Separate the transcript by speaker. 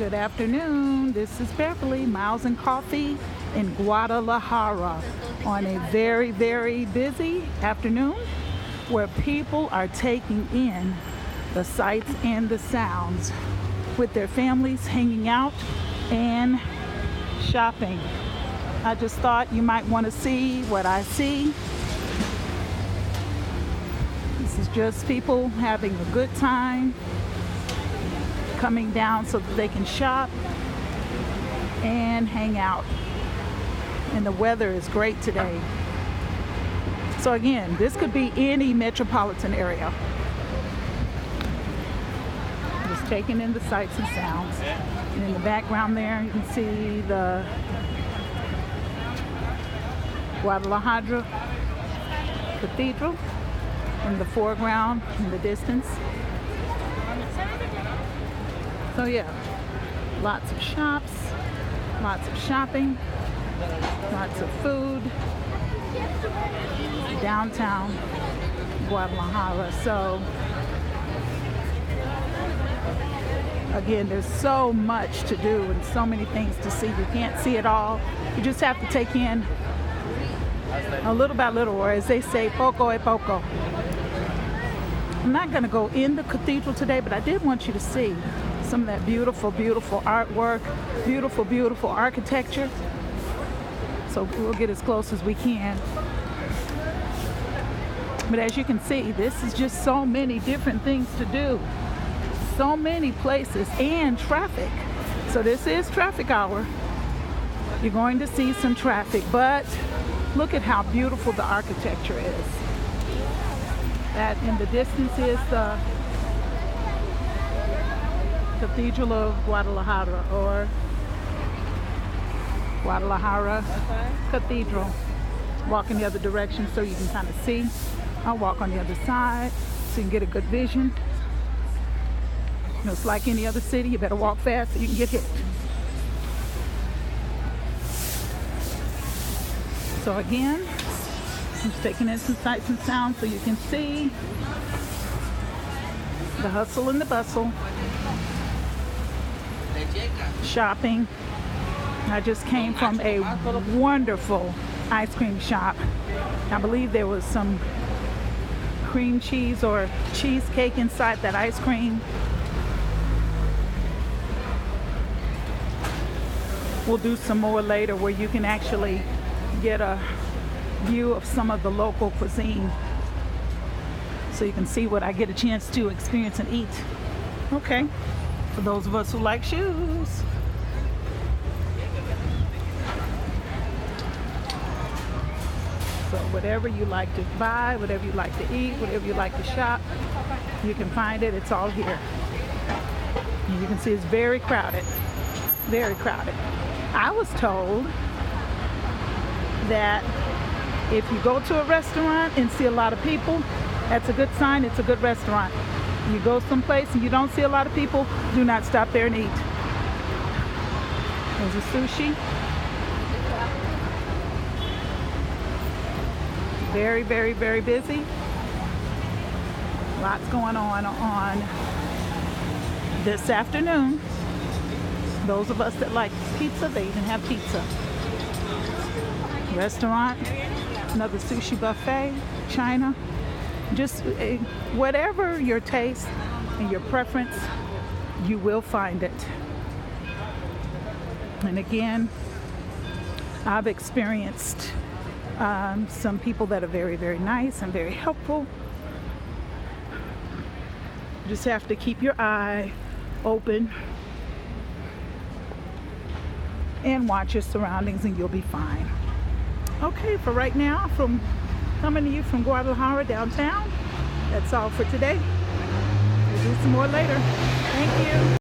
Speaker 1: Good afternoon. This is Beverly, Miles and Coffee in Guadalajara on a very, very busy afternoon where people are taking in the sights and the sounds with their families, hanging out and shopping. I just thought you might want to see what I see. This is just people having a good time, coming down so that they can shop and hang out. And the weather is great today. So again, this could be any metropolitan area. Just taking in the sights and sounds. And in the background there, you can see the Guadalajara Cathedral in the foreground, in the distance. So yeah, lots of shops, lots of shopping, lots of food, downtown Guadalajara. So again, there's so much to do and so many things to see. You can't see it all. You just have to take in a little by little, or as they say, poco a poco. I'm not going to go in the cathedral today, but I did want you to see some of that beautiful, beautiful artwork, beautiful, beautiful architecture. So we'll get as close as we can. But as you can see, this is just so many different things to do. So many places and traffic. So this is traffic hour. You're going to see some traffic, but look at how beautiful the architecture is. That in the distance is the Cathedral of Guadalajara, or Guadalajara Cathedral. Walk in the other direction so you can kind of see. I'll walk on the other side so you can get a good vision. You know, it's like any other city. You better walk fast so you can get hit. So again, I'm just taking in some sights and sounds so you can see the hustle and the bustle. Shopping. I just came from a wonderful ice cream shop. I believe there was some cream cheese or cheesecake inside that ice cream. We'll do some more later where you can actually get a view of some of the local cuisine so you can see what I get a chance to experience and eat. Okay, for those of us who like shoes. So whatever you like to buy, whatever you like to eat, whatever you like to shop, you can find it. It's all here. And you can see it's very crowded. Very crowded. I was told that if you go to a restaurant and see a lot of people, that's a good sign. It's a good restaurant. You go someplace and you don't see a lot of people, do not stop there and eat. There's a sushi. Very, very, very busy. Lots going on this afternoon. Those of us that like pizza, they even have pizza. Restaurant, another sushi buffet, China. Just whatever your taste and your preference, you will find it. And again, I've experienced some people that are very, very nice and very helpful. You just have to keep your eye open and watch your surroundings and you'll be fine. Okay, for right now, coming to you from Guadalajara downtown, that's all for today. We'll do some more later. Thank you.